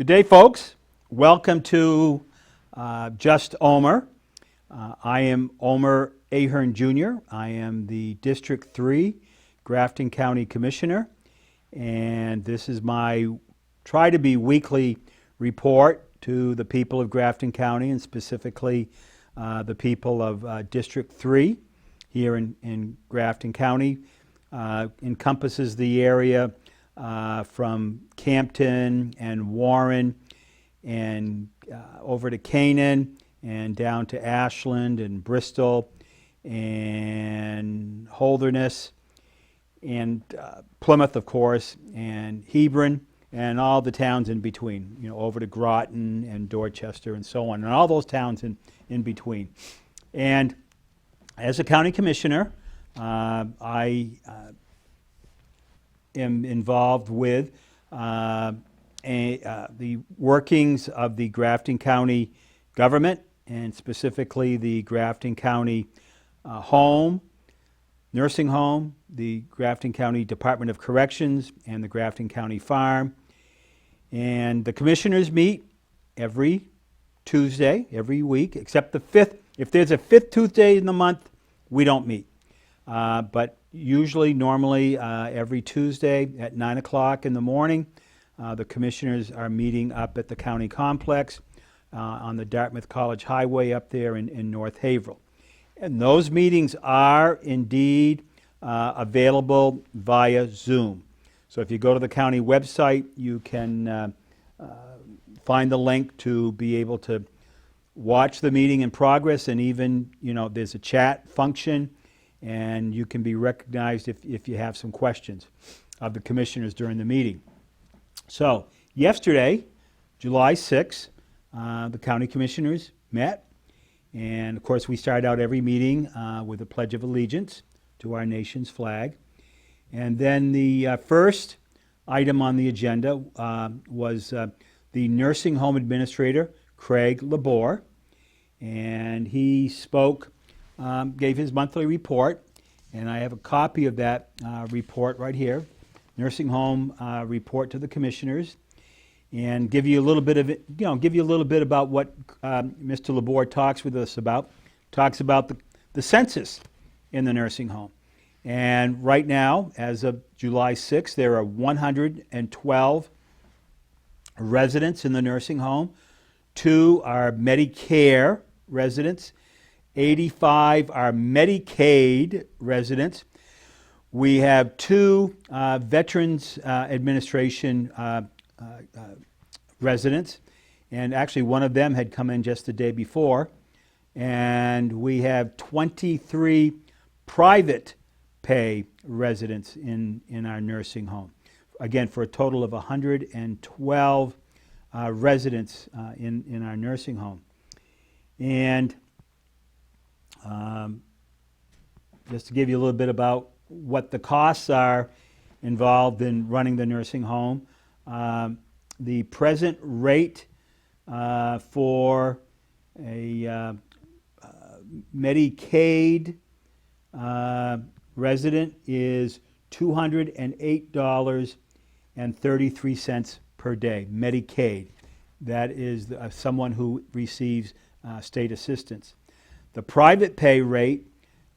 Good day, folks. Welcome to Just Omer. I am Omer Ahern Jr. I am the District 3 Grafton County Commissioner, and this is my try-to-be weekly report to the people of Grafton County, and specifically the people of District 3 here in Grafton County. Encompasses the area from Campton and Warren and over to Canaan and down to Ashland and Bristol and Holderness and Plymouth, of course, and Hebron and all the towns in between, over to Groton and Dorchester and so on, and all those towns in between. And as a county commissioner, I am involved with the workings of the Grafton County government, and specifically the Grafton County nursing home, the Grafton County Department of Corrections, and the Grafton County Farm. And the commissioners meet every Tuesday, every week, except the fifth. If there's a fifth Tuesday in the month, we don't meet. But usually, normally, every Tuesday at 9 o'clock in the morning, the commissioners are meeting up at the county complex on the Dartmouth College Highway up there in North Haverhill. And those meetings are indeed available via Zoom. So if you go to the county website, you can find the link to be able to watch the meeting in progress, and even, there's a chat function, and you can be recognized if you have some questions of the commissioners during the meeting. So yesterday, July 6th, the county commissioners met, and of course we start out every meeting with a Pledge of Allegiance to our nation's flag. And then the first item on the agenda was the nursing home administrator, Craig Labor, and he spoke, gave his monthly report, and I have a copy of that report right here, nursing home report to the commissioners, and give you a little bit of it, give you a little bit about what Mr. Labor talks with us about. Talks about the census in the nursing home. And right now, as of July 6th, there are 112 residents in the nursing home. 2 are Medicare residents. 85 are Medicaid residents. We have 2 Veterans Administration residents, and actually one of them had come in just the day before. And we have 23 private pay residents in our nursing home. Again, for a total of 112 residents in our nursing home. And just to give you a little bit about what the costs are involved in running the nursing home, the present rate for a Medicaid resident is $208.33 per day, Medicaid. That is someone who receives state assistance. The private pay rate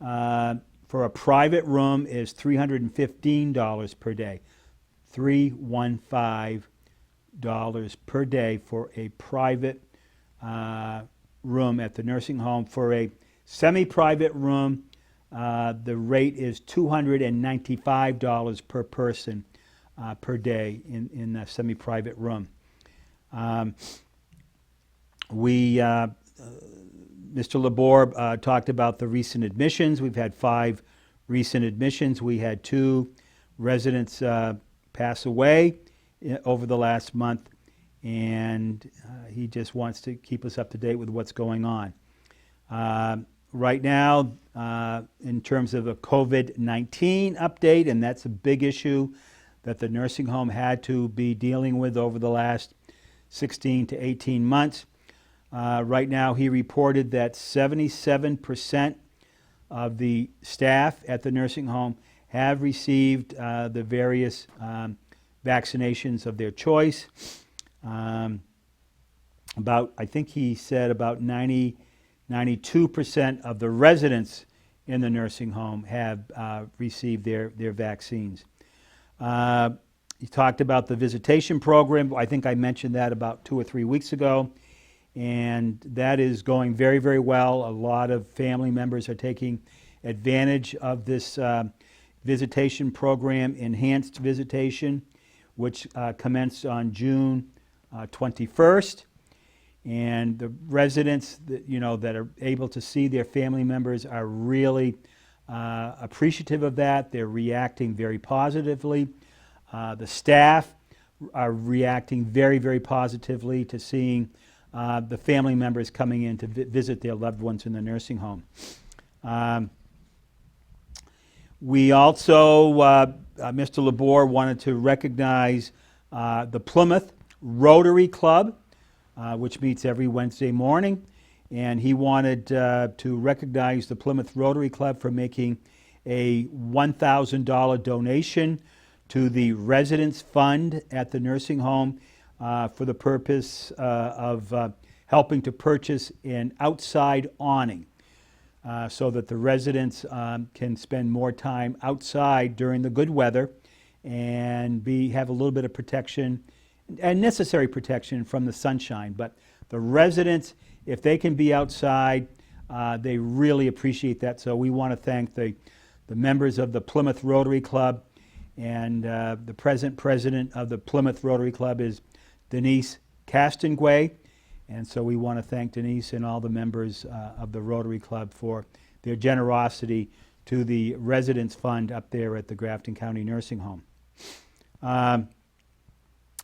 for a private room is $315 per day, $315 per day for a private room at the nursing home. For a semi-private room, the rate is $295 per person per day in a semi-private room. Mr. Labor talked about the recent admissions. We've had 5 recent admissions. We had 2 residents pass away over the last month, and he just wants to keep us up to date with what's going on. Right now, in terms of a COVID-19 update, and that's a big issue that the nursing home had to be dealing with over the last 16 to 18 months. Right now, he reported that 77% of the staff at the nursing home have received the various vaccinations of their choice. Um, about, I think he said about 92% of the residents in the nursing home have received their vaccines. He talked about the visitation program. I think I mentioned that about 2 or 3 weeks ago. And that is going very, very well. A lot of family members are taking advantage of this visitation program, enhanced visitation, which commenced on June 21st. And the residents that, that are able to see their family members are really appreciative of that. They're reacting very positively. The staff are reacting very, very positively to seeing the family members coming in to visit their loved ones in the nursing home. We also, Mr. Labor wanted to recognize the Plymouth Rotary Club, which meets every Wednesday morning. And he wanted to recognize the Plymouth Rotary Club for making a $1,000 donation to the Residence Fund at the nursing home for the purpose of helping to purchase an outside awning so that the residents can spend more time outside during the good weather and have a little bit of protection and necessary protection from the sunshine. But the residents, if they can be outside, they really appreciate that. So we want to thank the members of the Plymouth Rotary Club, and the present president of the Plymouth Rotary Club is Denise Castonguay. And so we want to thank Denise and all the members of the Rotary Club for their generosity to the Residence Fund up there at the Grafton County Nursing Home.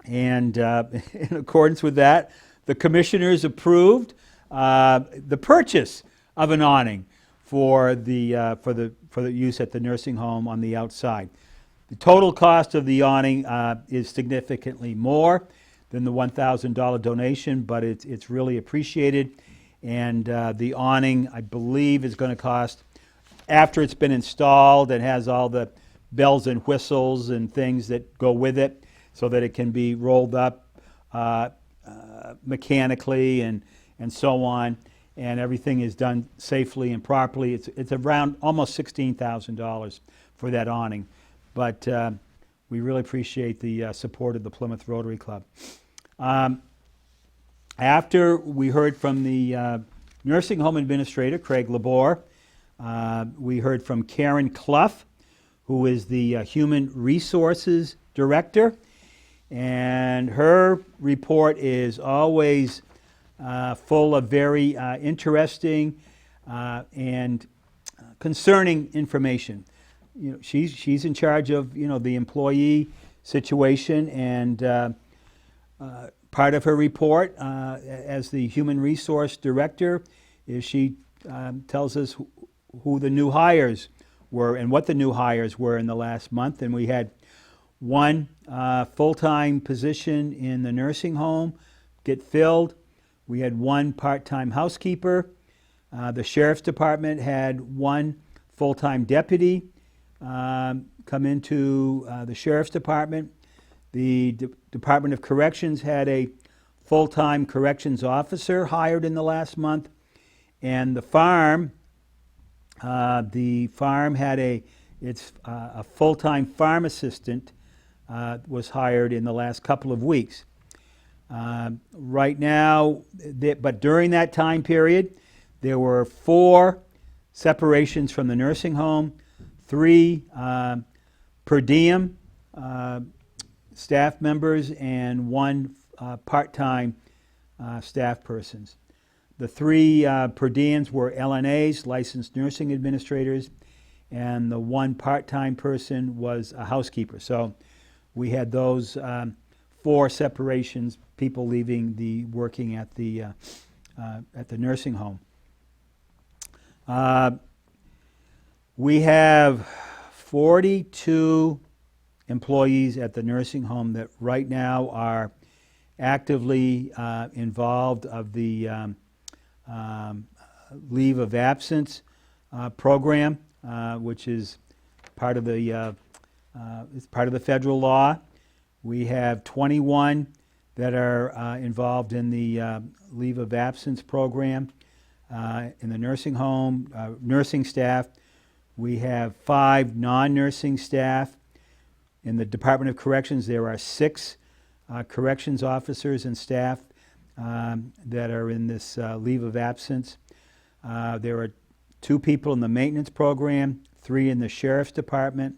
And in accordance with that, the commissioners approved the purchase of an awning for the use at the nursing home on the outside. The total cost of the awning is significantly more than the $1,000 donation, but it's really appreciated. And the awning, I believe, is going to cost, after it's been installed and has all the bells and whistles and things that go with it, so that it can be rolled up mechanically and so on, and everything is done safely and properly. It's around almost $16,000 for that awning. But we really appreciate the support of the Plymouth Rotary Club. After we heard from the nursing home administrator, Craig Labor, we heard from Karen Clough, who is the Human Resources Director. And her report is always full of very interesting and concerning information. She's in charge of the employee situation, and part of her report as the Human Resource Director is she tells us who the new hires were and what the new hires were in the last month. And we had one full-time position in the nursing home get filled. We had one part-time housekeeper. The Sheriff's Department had one full-time deputy come into the Sheriff's Department. The Department of Corrections had a full-time corrections officer hired in the last month. And the farm had a full-time farm assistant was hired in the last couple of weeks. Right now, but during that time period, there were 4 separations from the nursing home, 3 per diem staff members, and 1 part-time staff persons. The 3 per diems were LNAs, licensed nursing administrators, and the 1 part-time person was a housekeeper. So we had those 4 separations, people leaving working at the nursing home. We have 42 employees at the nursing home that right now are actively involved of the leave of absence program, which is part of the federal law. We have 21 that are involved in the leave of absence program in the nursing home, nursing staff. We have 5 non-nursing staff. In the Department of Corrections, there are 6 corrections officers and staff that are in this leave of absence. There are 2 people in the maintenance program, 3 in the sheriff's department,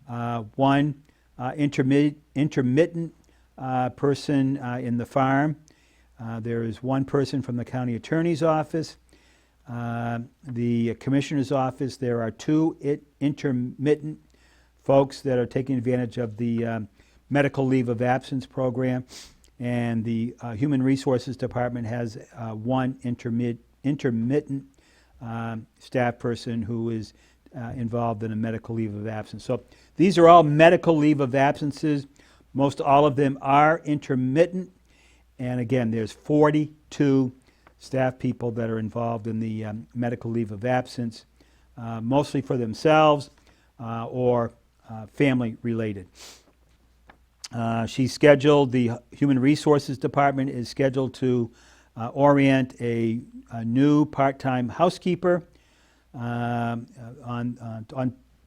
1 intermittent person in the farm. There is 1 person from the county attorney's office. The commissioner's office, there are 2 intermittent folks that are taking advantage of the medical leave of absence program. And the Human Resources Department has 1 intermittent staff person who is involved in a medical leave of absence. So these are all medical leave of absences. Most all of them are intermittent. And again, there's 42 staff people that are involved in the medical leave of absence, mostly for themselves or family related. She's scheduled, the Human Resources Department is scheduled to orient a new part-time housekeeper on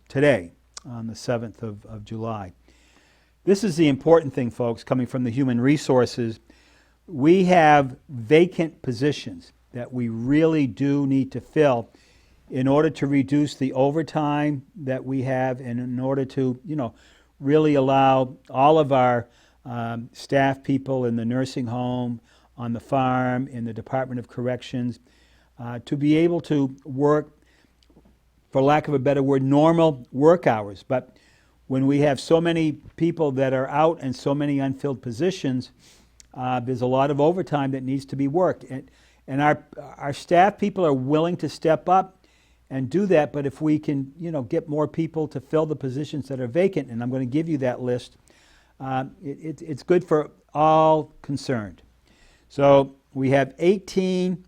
today, on the 7th of July. This is the important thing, folks, coming from the Human Resources. We have vacant positions that we really do need to fill in order to reduce the overtime that we have and in order to, really allow all of our staff people in the nursing home, on the farm, in the Department of Corrections, to be able to work, for lack of a better word, normal work hours. But when we have so many people that are out and so many unfilled positions, there's a lot of overtime that needs to be worked. And our staff people are willing to step up and do that, but if we can, get more people to fill the positions that are vacant, and I'm going to give you that list, it's good for all concerned. So we have 18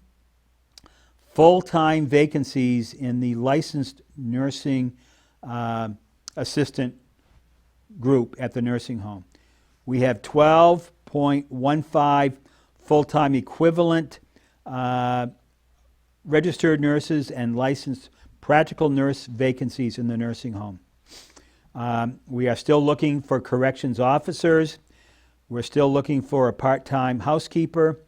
full-time vacancies in the licensed nursing assistant group at the nursing home. We have 12.15 full-time equivalent registered nurses and licensed practical nurse vacancies in the nursing home. We are still looking for corrections officers. We're still looking for a part-time housekeeper.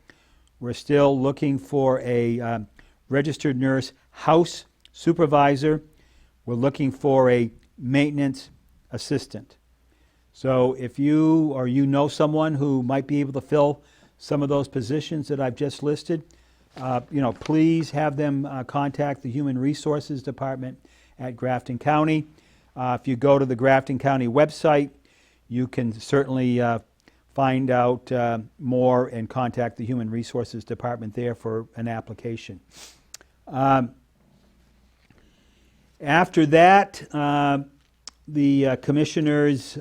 We're still looking for a registered nurse house supervisor. We're looking for a maintenance assistant. So if you or you know someone who might be able to fill some of those positions that I've just listed, please have them contact the Human Resources Department at Grafton County. If you go to the Grafton County website, you can certainly find out more and contact the Human Resources Department there for an application. After that, the commissioners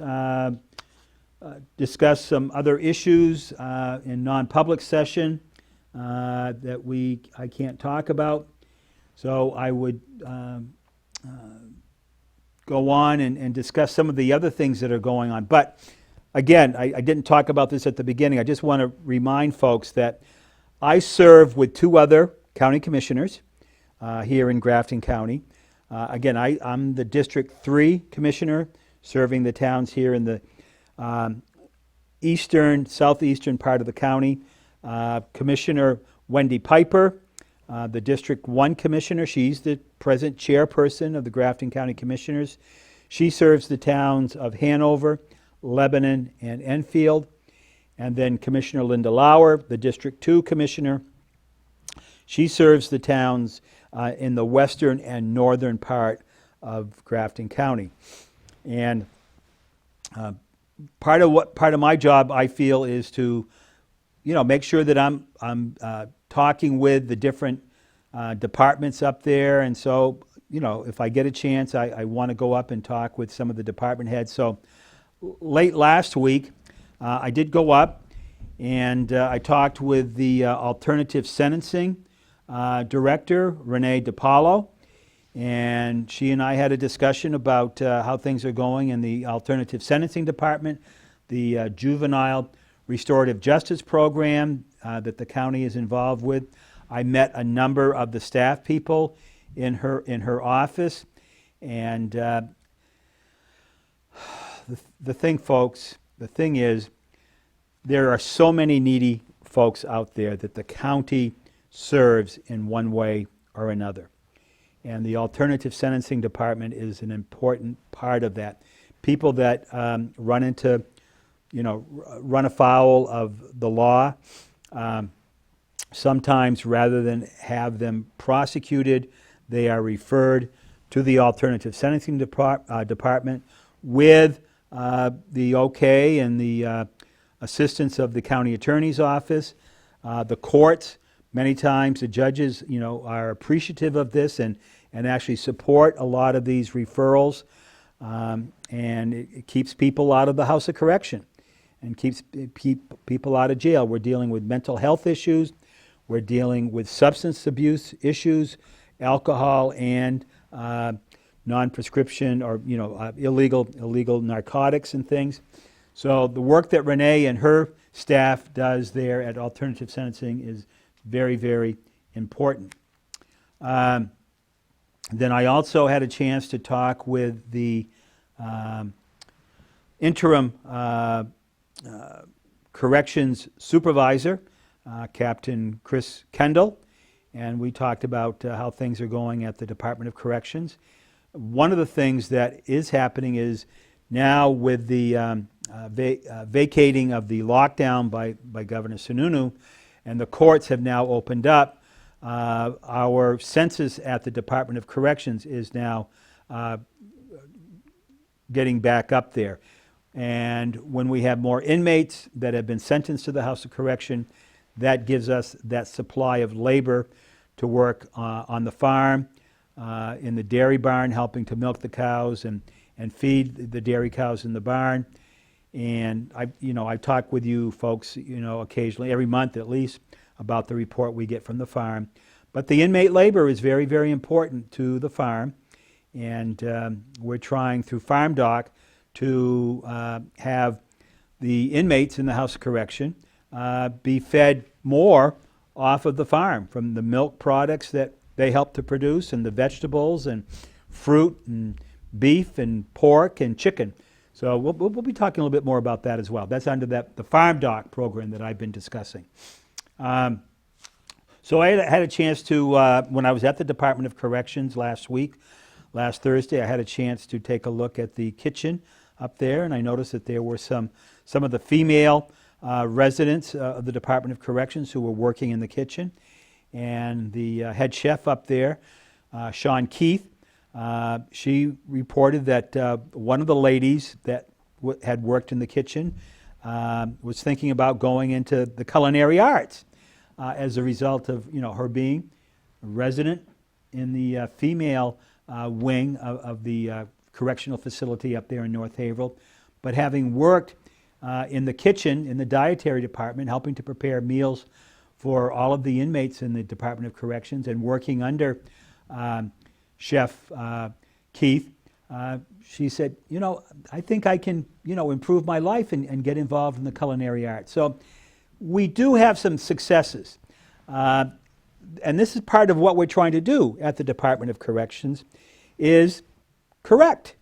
discussed some other issues in non-public session that I can't talk about. So I would go on and discuss some of the other things that are going on. But again, I didn't talk about this at the beginning. I just want to remind folks that I serve with 2 other county commissioners here in Grafton County. Again, I'm the District 3 commissioner, serving the towns here in the southeastern part of the county. Commissioner Wendy Piper, the District 1 commissioner. She's the present chairperson of the Grafton County Commissioners. She serves the towns of Hanover, Lebanon, and Enfield. And then Commissioner Linda Lauer, the District 2 commissioner. She serves the towns in the western and northern part of Grafton County. And part of my job, I feel, is to make sure that I'm talking with the different departments up there. And so, if I get a chance, I want to go up and talk with some of the department heads. So late last week, I did go up and I talked with the alternative sentencing director, Renee DiPaolo. And she and I had a discussion about how things are going in the alternative sentencing department, the juvenile restorative justice program that the county is involved with. I met a number of the staff people in her office, and the thing is, there are so many needy folks out there that the county serves in one way or another. And the alternative sentencing department is an important part of that. People that run afoul of the law, sometimes rather than have them prosecuted, they are referred to the alternative sentencing department with the okay and the assistance of the county attorney's office. The courts, many times the judges, are appreciative of this and actually support a lot of these referrals. And it keeps people out of the House of Correction and keeps people out of jail. We're dealing with mental health issues. We're dealing with substance abuse issues, alcohol and non-prescription or illegal narcotics and things. So the work that Renee and her staff does there at Alternative Sentencing is very, very important. Then I also had a chance to talk with the interim corrections supervisor, Captain Chris Kendall, and we talked about how things are going at the Department of Corrections. One of the things that is happening is now with the vacating of the lockdown by Governor Sununu, and the courts have now opened up, our census at the Department of Corrections is now getting back up there. And when we have more inmates that have been sentenced to the House of Correction, that gives us that supply of labor to work on the farm, in the dairy barn, helping to milk the cows and feed the dairy cows in the barn. And I talk with you folks, occasionally, every month at least, about the report we get from the farm. But the inmate labor is very, very important to the farm. And we're trying through Farm Doc to have the inmates in the House of Correction be fed more off of the farm, from the milk products that they help to produce, and the vegetables and fruit and beef and pork and chicken. So we'll be talking a little bit more about that as well. That's under the Farm Doc program that I've been discussing. So I had a chance to, when I was at the Department of Corrections last Thursday, I had a chance to take a look at the kitchen up there, and I noticed that there were some of the female residents of the Department of Corrections who were working in the kitchen. And the head chef up there, Sean Keith, she reported that one of the ladies that had worked in the kitchen was thinking about going into the culinary arts as a result of her being a resident in the female wing of the correctional facility up there in North Haverhill, but having worked in the kitchen, in the dietary department, helping to prepare meals for all of the inmates in the Department of Corrections, and working under Chef Keith, she said, I think I can, improve my life and get involved in the culinary arts. So we do have some successes. And this is part of what we're trying to do at the Department of Corrections, is correct.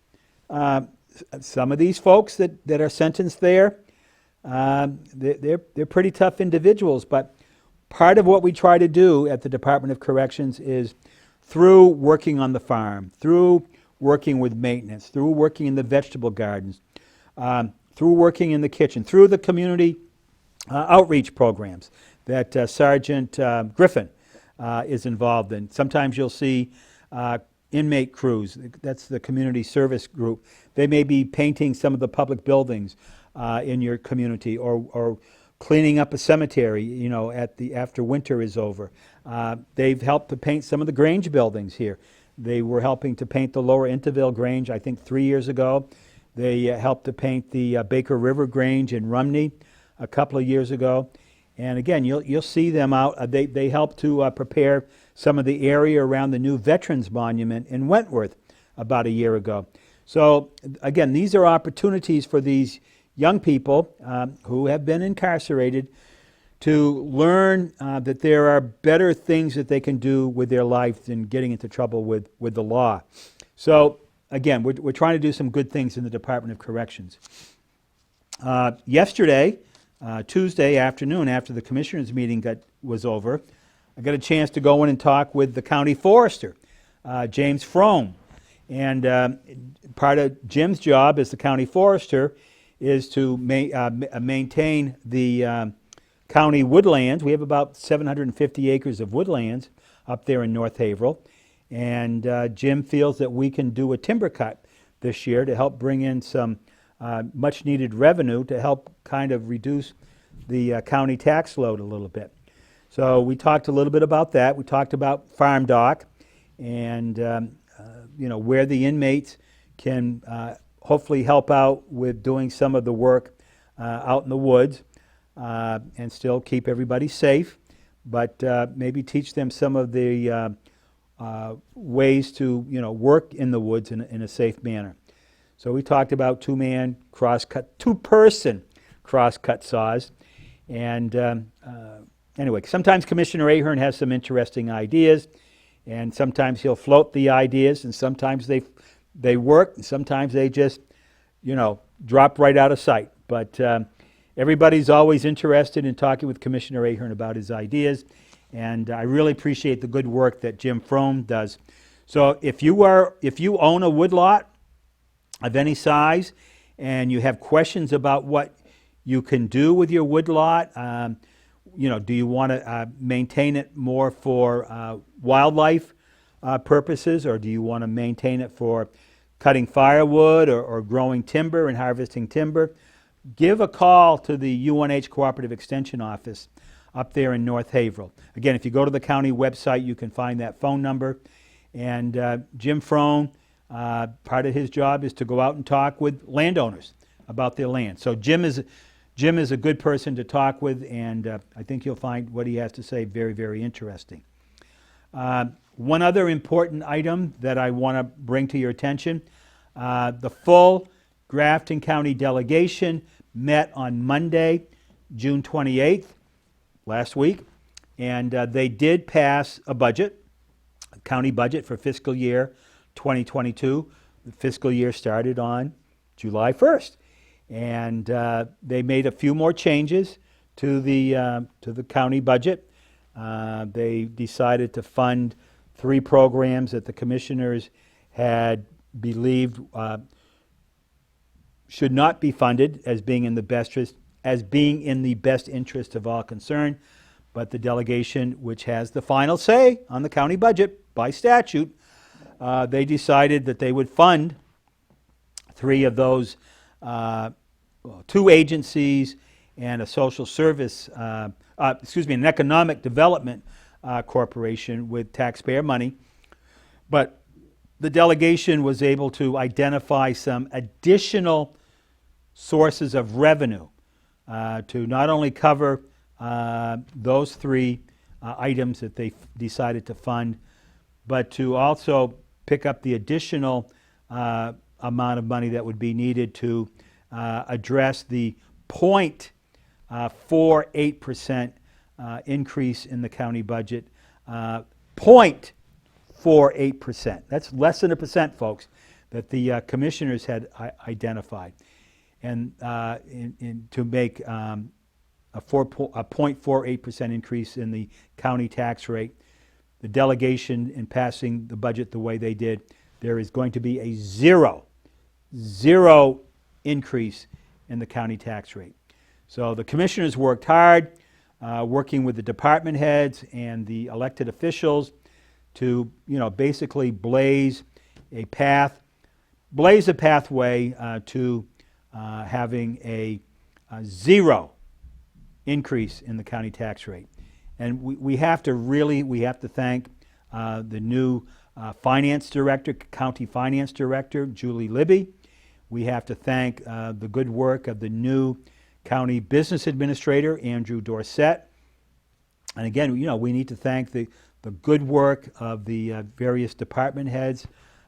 Some of these folks that are sentenced there, they're pretty tough individuals, but part of what we try to do at the Department of Corrections is through working on the farm, through working with maintenance, through working in the vegetable gardens, through working in the kitchen, through the community outreach programs that Sergeant Griffin is involved in. Sometimes you'll see inmate crews, that's the community service group. They may be painting some of the public buildings in your community, or cleaning up a cemetery, after winter is over. They've helped to paint some of the Grange buildings here. They were helping to paint the Lower Interville Grange, I think 3 years ago. They helped to paint the Baker River Grange in Rumney a couple of years ago. And again, you'll see them out. They helped to prepare some of the area around the new Veterans Monument in Wentworth about a year ago. So again, these are opportunities for these young people who have been incarcerated to learn that there are better things that they can do with their life than getting into trouble with the law. So again, we're trying to do some good things in the Department of Corrections. Yesterday, Tuesday afternoon, after the commissioners' meeting was over, I got a chance to go in and talk with the county forester, James Frome. And part of Jim's job as the county forester is to maintain the county woodlands. We have about 750 acres of woodlands up there in North Haverhill. And Jim feels that we can do a timber cut this year to help bring in some much needed revenue to help kind of reduce the county tax load a little bit. So we talked a little bit about that. We talked about farm dock and where the inmates can hopefully help out with doing some of the work out in the woods and still keep everybody safe, but maybe teach them some of the ways to work in the woods in a safe manner. So we talked about two-person cross-cut saws, and anyway, sometimes Commissioner Ahern has some interesting ideas, and sometimes he'll float the ideas, and sometimes they work, and sometimes they just drop right out of sight. But everybody's always interested in talking with Commissioner Ahern about his ideas, and I really appreciate the good work that Jim Frome does. So if you own a woodlot of any size and you have questions about what you can do with your woodlot, do you want to maintain it more for wildlife purposes, or do you want to maintain it for cutting firewood or growing timber and harvesting timber? Give a call to the UNH Cooperative Extension Office up there in North Haverhill. Again, if you go to the county website, you can find that phone number. And Jim Frome, part of his job is to go out and talk with landowners about their land. So Jim is a good person to talk with, and I think you'll find what he has to say very, very interesting. One other important item that I want to bring to your attention, the full Grafton County delegation met on Monday, June 28th, last week, and they did pass a budget, a county budget for fiscal year 2022. The fiscal year started on July 1st. And they made a few more changes to the county budget. They decided to fund 3 programs that the commissioners had believed should not be funded as being in the best interest of all concerned. But the delegation, which has the final say on the county budget by statute, they decided that they would fund 3 of those. 2 agencies and a social service, an economic development corporation with taxpayer money. But the delegation was able to identify some additional sources of revenue to not only cover those 3 items that they decided to fund, but to also pick up the additional amount of money that would be needed to address the 0.48% increase in the county budget. 0.48%. That's less than a percent, folks, that the commissioners had identified. And to make a 0.48% increase in the county tax rate, the delegation in passing the budget the way they did, there is going to be a zero increase in the county tax rate. So the commissioners worked hard, working with the department heads and the elected officials to, basically blaze a pathway to having a 0 increase in the county tax rate. And we have to thank the new county finance director, Julie Libby. We have to thank the good work of the new county business administrator, Andrew Dorsett. And again, we need to thank the good work of the various department heads,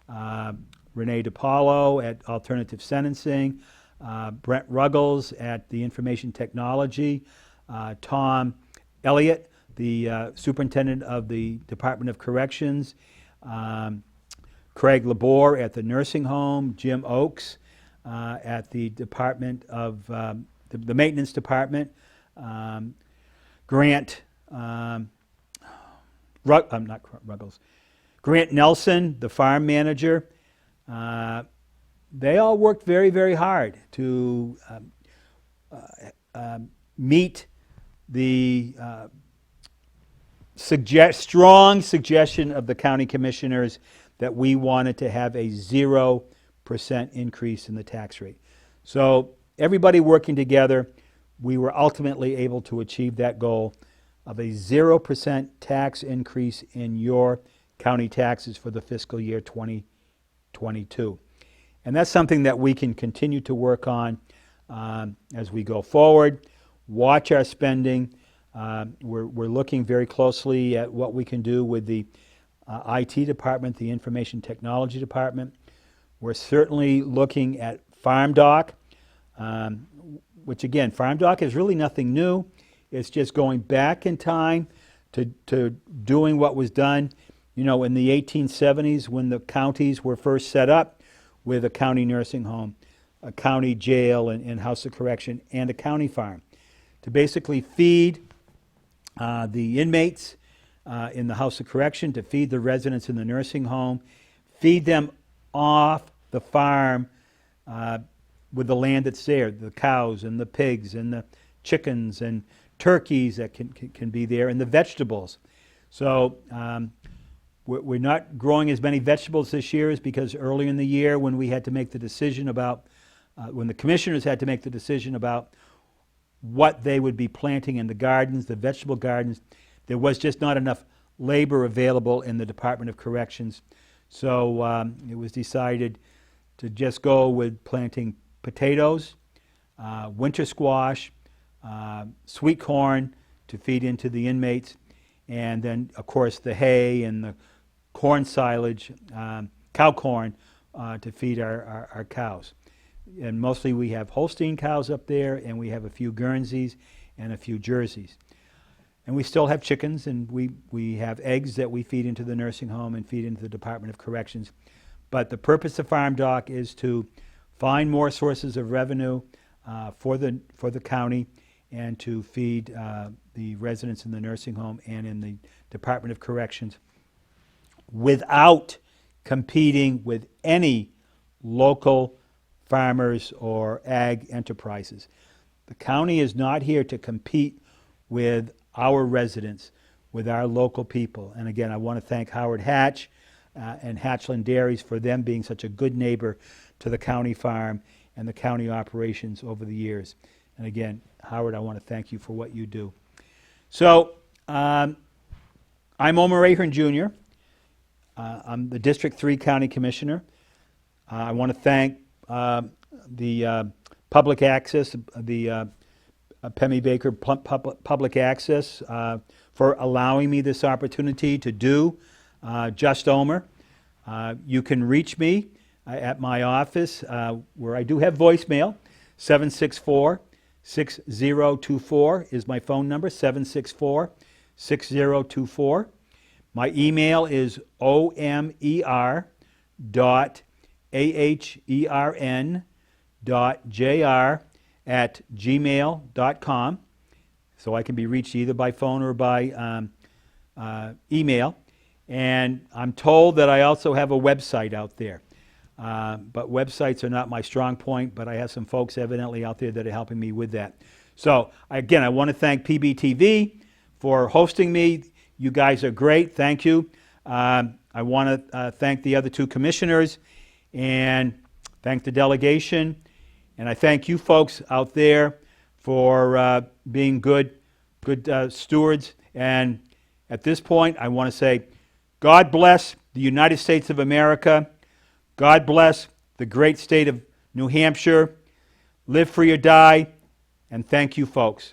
Renee DiPaolo at Alternative Sentencing, Brent Ruggles at the Information Technology, Tom Elliott, the Superintendent of the Department of Corrections, Craig Labor at the Nursing Home, Jim Oakes at the Department of the Maintenance Department, Grant, not Ruggles, Grant Nelson, the farm manager. They all worked very, very hard to meet the strong suggestion of the county commissioners that we wanted to have a 0% increase in the tax rate. So everybody working together, we were ultimately able to achieve that goal of a 0% tax increase in your county taxes for the fiscal year 2022. And that's something that we can continue to work on as we go forward. Watch our spending. We're looking very closely at what we can do with the IT department, the Information Technology department. We're certainly looking at FarmDoc, which again, FarmDoc is really nothing new. It's just going back in time to doing what was done, you know, in the 1870s when the counties were first set up with a county nursing home, a county jail and house of correction, and a county farm, to basically feed the inmates in the house of correction, to feed the residents in the nursing home, feed them off the farm with the land that's there, the cows and the pigs and the chickens and turkeys that can be there, and the vegetables. So we're not growing as many vegetables this year is because earlier in the year when we had to make the decision about, when the commissioners had to make the decision about what they would be planting in the gardens, the vegetable gardens, there was just not enough labor available in the Department of Corrections. So it was decided to just go with planting potatoes, winter squash, sweet corn to feed into the inmates, and then of course the hay and the corn silage, cow corn, to feed our cows. And mostly we have Holstein cows up there, and we have a few Guernseys and a few Jerseys. And we still have chickens, and we have eggs that we feed into the nursing home and feed into the Department of Corrections. But the purpose of FarmDoc is to find more sources of revenue for the county and to feed the residents in the nursing home and in the Department of Corrections without competing with any local farmers or ag enterprises. The county is not here to compete with our residents, with our local people. And again, I want to thank Howard Hatch and Hatchland Dairies for them being such a good neighbor to the county farm and the county operations over the years. And again, Howard, I want to thank you for what you do. So, I'm Omer Ahern Jr. I'm the District 3 County Commissioner. I want to thank the public access, the Pemmy Baker Public Access for allowing me this opportunity to do Just Omer. You can reach me at my office where I do have voicemail. 764-6024 is my phone number, 764-6024. My email is omer.ahern.jr@gmail.com. So I can be reached either by phone or by email. And I'm told that I also have a website out there. But websites are not my strong point, but I have some folks evidently out there that are helping me with that. So again, I want to thank PBTV for hosting me. You guys are great. Thank you. I want to thank the other two commissioners and thank the delegation. And I thank you folks out there for being good stewards. And at this point, I want to say, God bless the United States of America. God bless the great state of New Hampshire. Live free or die. And thank you, folks.